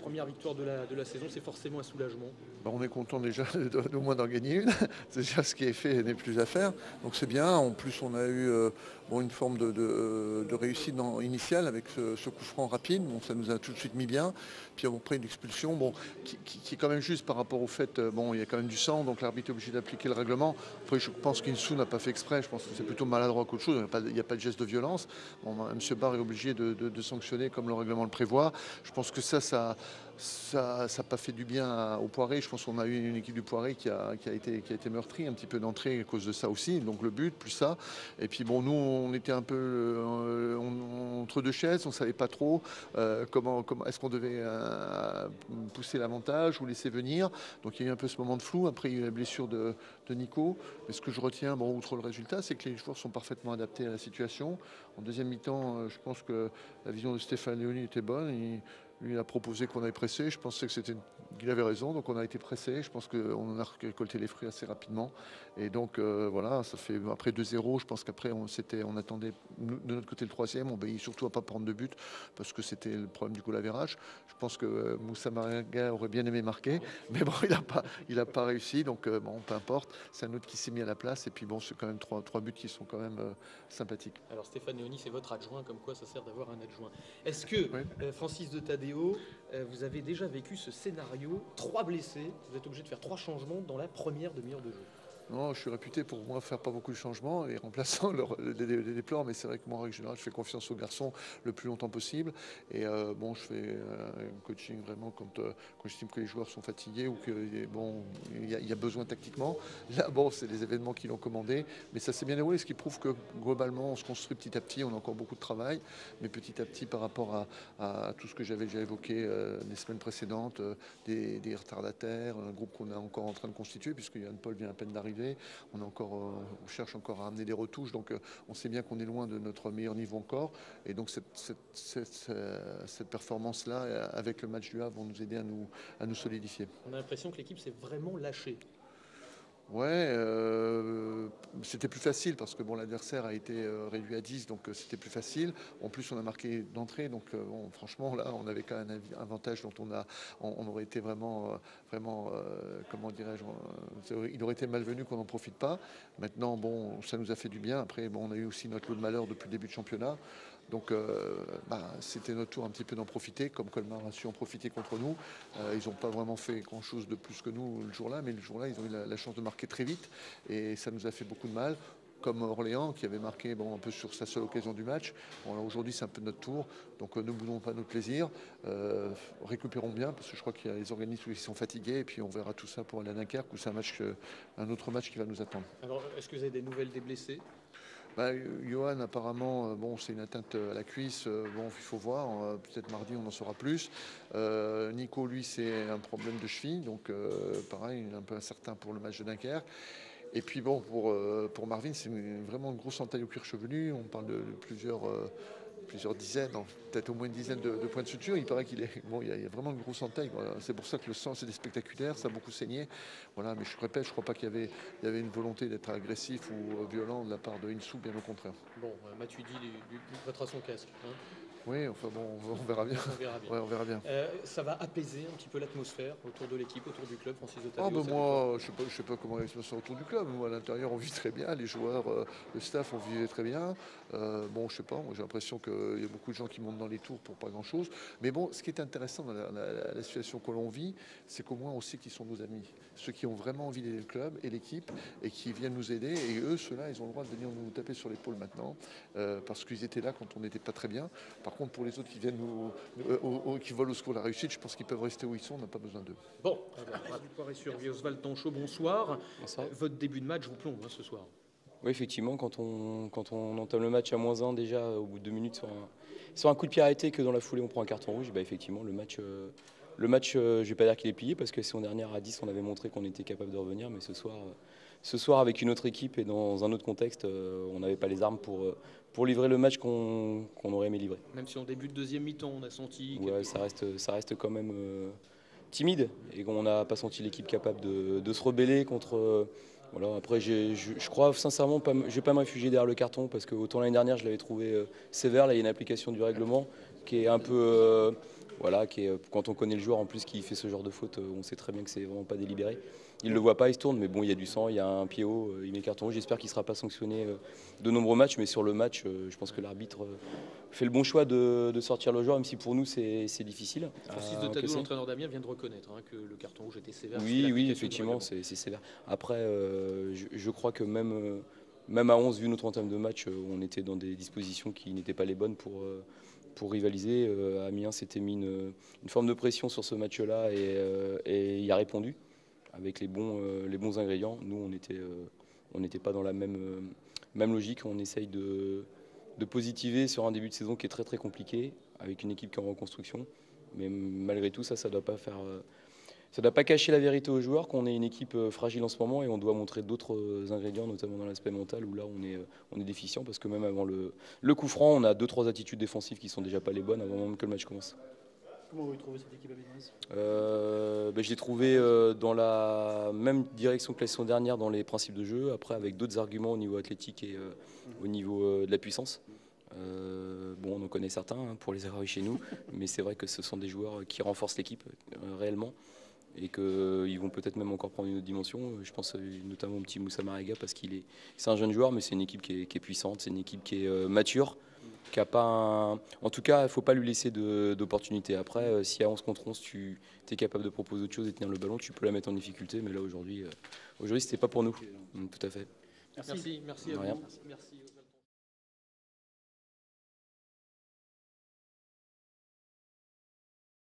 première victoire de la saison, c'est forcément un soulagement. Ben, on est content déjà au moins d'en gagner une. C'est déjà ce qui est fait n'est plus à faire. Donc c'est bien. En plus, on a eu bon, une forme de réussite initiale avec ce coup franc rapide. Bon, ça nous a tout de suite mis bien. Puis après une expulsion bon, qui est quand même juste par rapport au fait bon, il y a quand même du sang, donc l'arbitre est obligé d'appliquer le règlement. Après, je pense qu'Insou n'a pas fait exprès. Je pense que c'est plutôt maladroit qu'autre chose. Il n'y a pas de geste de violence. Bon, M. Barr est obligé de sanctionner comme le règlement le prévoit. Je pense que ça n'a pas fait du bien au Poiré. Je pense qu'on a eu une équipe du Poiré qui a été meurtrie un petit peu d'entrée à cause de ça aussi. Donc le but, plus ça. Et puis bon, nous, on était un peu entre deux chaises. On ne savait pas trop comment est-ce qu'on devait pousser l'avantage ou laisser venir. Donc il y a eu un peu ce moment de flou. Après, il y a eu la blessure de Nico. Mais ce que je retiens, bon, outre le résultat, c'est que les joueurs sont parfaitement adaptés à la situation. En deuxième mi-temps, je pense que la vision de Stéphane Léoni était bonne. Lui, il a proposé qu'on aille presser. Je pensais qu'il avait raison, donc on a été pressé. Je pense qu'on a récolté les fruits assez rapidement. Et donc voilà, ça fait après 2-0. Je pense qu'après on attendait de notre côté le troisième. On obéit surtout à ne pas prendre de but parce que c'était le problème du goal average. Je pense que Moussa Maraga aurait bien aimé marquer, mais bon, il a pas réussi. Donc bon, peu importe. C'est un autre qui s'est mis à la place. Et puis bon, c'est quand même trois buts qui sont quand même sympathiques. Alors Stéphane Léoni, c'est votre adjoint, comme quoi ça sert d'avoir un adjoint. Est-ce que Oui. Francis de Tadeo, vous avez déjà vécu ce scénario, 3 blessés, vous êtes obligé de faire 3 changements dans la première demi-heure de jeu? Non, je suis réputé pour moi faire pas beaucoup de changements et remplaçant les déplore, mais c'est vrai que moi en règle générale je fais confiance aux garçons le plus longtemps possible. Et bon, je fais un coaching vraiment quand j'estime que les joueurs sont fatigués ou qu'il bon, y a besoin tactiquement. Là, bon, c'est des événements qui l'ont commandé, mais ça s'est bien déroulé, ce qui prouve que globalement on se construit petit à petit. On a encore beaucoup de travail, mais petit à petit par rapport à tout ce que j'avais déjà évoqué les semaines précédentes, des retardataires, un groupe qu'on est encore en train de constituer puisque Yann Paul vient à peine d'arriver. On cherche encore à amener des retouches, donc on sait bien qu'on est loin de notre meilleur niveau encore. Et donc cette performance-là, avec le match du Havre, vont nous aider à nous solidifier. On a l'impression que l'équipe s'est vraiment lâchée. Ouais, c'était plus facile parce que bon, l'adversaire a été réduit à 10, donc c'était plus facile. En plus, on a marqué d'entrée, donc bon, franchement, là, on avait quand même un avantage dont on aurait été vraiment, comment dirais-je, il aurait été malvenu qu'on n'en profite pas. Maintenant, bon, ça nous a fait du bien. Après, bon, on a eu aussi notre lot de malheur depuis le début de championnat. Donc c'était notre tour un petit peu d'en profiter, comme Colmar a su en profiter contre nous. Ils n'ont pas vraiment fait grand-chose de plus que nous le jour-là, mais le jour-là, ils ont eu la chance de marquer très vite et ça nous a fait beaucoup de mal. Comme Orléans qui avait marqué bon, un peu sur sa seule occasion du match. Bon, aujourd'hui, c'est un peu notre tour, donc ne boudons pas notre plaisir. Récupérons bien, parce que je crois qu'il y a les organismes qui sont fatigués, et puis on verra tout ça pour aller à Dunkerque, où c'est un autre match qui va nous attendre. Alors, est-ce que vous avez des nouvelles des blessés? Bah, Johan, apparemment, bon, c'est une atteinte à la cuisse. Bon, il faut voir. Peut-être mardi, on en saura plus. Nico, lui, c'est un problème de cheville. Donc, pareil, il est un peu incertain pour le match de Dunkerque. Et puis, bon, pour Marvin, c'est vraiment une grosse entaille au cuir chevelu. On parle de plusieurs dizaines, peut-être au moins une dizaine de points de suture. Il paraît qu'il est. Bon, il y a vraiment une grosse entaille. Voilà. C'est pour ça que le sang, c'était spectaculaire. Ça a beaucoup saigné. Voilà, mais je répète, je ne crois pas qu'il y avait une volonté d'être agressif ou violent de la part de Insou, bien au contraire. Bon, Mathieu dit votre à son casque. Hein. Oui, enfin bon, on verra bien. On verra bien. Ouais, on verra bien. Ça va apaiser un petit peu l'atmosphère autour de l'équipe, autour du club, Francis de Ah Tadeo. ben moi, je sais pas comment il se passe autour du club. Moi, à l'intérieur, on vit très bien. Les joueurs, le staff, on vivait très bien. Bon, je sais pas, moi, j'ai l'impression qu'il y a beaucoup de gens qui montent dans les tours pour pas grand-chose. Mais bon, ce qui est intéressant dans la situation que l'on vit, c'est qu'au moins on sait qui sont nos amis. Ceux qui ont vraiment envie d'aider le club et l'équipe et qui viennent nous aider. Et eux, ceux-là, ils ont le droit de venir nous taper sur l'épaule maintenant parce qu'ils étaient là quand on n'était pas très bien. Par contre, pour les autres qui viennent qui volent au secours de la réussite, je pense qu'ils peuvent rester où ils sont, on n'a pas besoin d'eux. Bon, du Poiré sur Oswald Tanchot, bonsoir. Bonsoir. Votre début de match vous plombe ce soir. Oui, effectivement, quand on entame le match à -1 déjà, au bout de 2 minutes, sur un coup de pied arrêté que dans la foulée on prend un carton rouge, bah effectivement, le match je ne vais pas dire qu'il est plié parce que si on dernière à 10, on avait montré qu'on était capable de revenir, mais ce soir avec une autre équipe et dans un autre contexte, on n'avait pas les armes pour livrer le match qu'on aurait aimé livrer. Même si en début de deuxième mi-temps, on a senti... Ouais, ça reste quand même timide et qu'on n'a pas senti l'équipe capable de se rebeller contre... Voilà, après, je crois sincèrement, je ne vais pas me réfugier derrière le carton parce que autant l'année dernière, je l'avais trouvé sévère. Là, il y a une application du règlement qui est un peu Voilà, quand on connaît le joueur en plus qui fait ce genre de faute, on sait très bien que c'est vraiment pas délibéré. Il ne le voit pas, il se tourne, mais bon, il y a du sang, il y a un pied haut, il met carton rouge. J'espère qu'il ne sera pas sanctionné de nombreux matchs, mais sur le match, je pense que l'arbitre fait le bon choix de sortir le joueur, même si pour nous c'est difficile. Francis de Tadoux, l'entraîneur d'Amiens, vient de reconnaître que le carton rouge était sévère. Oui, effectivement, c'est sévère. Après, je crois que même à 11, vu notre entame de match, on était dans des dispositions qui n'étaient pas les bonnes pour rivaliser. Amiens s'était mis une forme de pression sur ce match-là et y a répondu avec les bons ingrédients. Nous, on n'était pas dans la même logique. On essaye de positiver sur un début de saison qui est très très compliqué, avec une équipe qui est en reconstruction. Mais malgré tout, ça ne doit pas faire... Ça ne doit pas cacher la vérité aux joueurs qu'on est une équipe fragile en ce moment et on doit montrer d'autres ingrédients, notamment dans l'aspect mental, où là on est déficient parce que même avant le coup franc, on a 2-3 attitudes défensives qui sont déjà pas les bonnes avant même que le match commence. Comment vous trouvez cette équipe amiénoise ? Je l'ai trouvé dans la même direction que la saison dernière dans les principes de jeu, après avec d'autres arguments au niveau athlétique et au niveau de la puissance. On en connaît certains pour les avoir eu chez nous, mais c'est vrai que ce sont des joueurs qui renforcent l'équipe réellement et qu'ils vont peut-être même encore prendre une autre dimension. Je pense notamment au petit Moussa Marega parce c'est un jeune joueur, mais c'est une équipe qui est puissante, c'est une équipe qui est mature, qui a pas en tout cas, il ne faut pas lui laisser d'opportunités. Après, si à 11 contre 11, tu es capable de proposer autre chose et tenir le ballon, tu peux la mettre en difficulté, mais là aujourd'hui, ce n'était pas pour nous. Tout à fait. Merci à vous. Merci.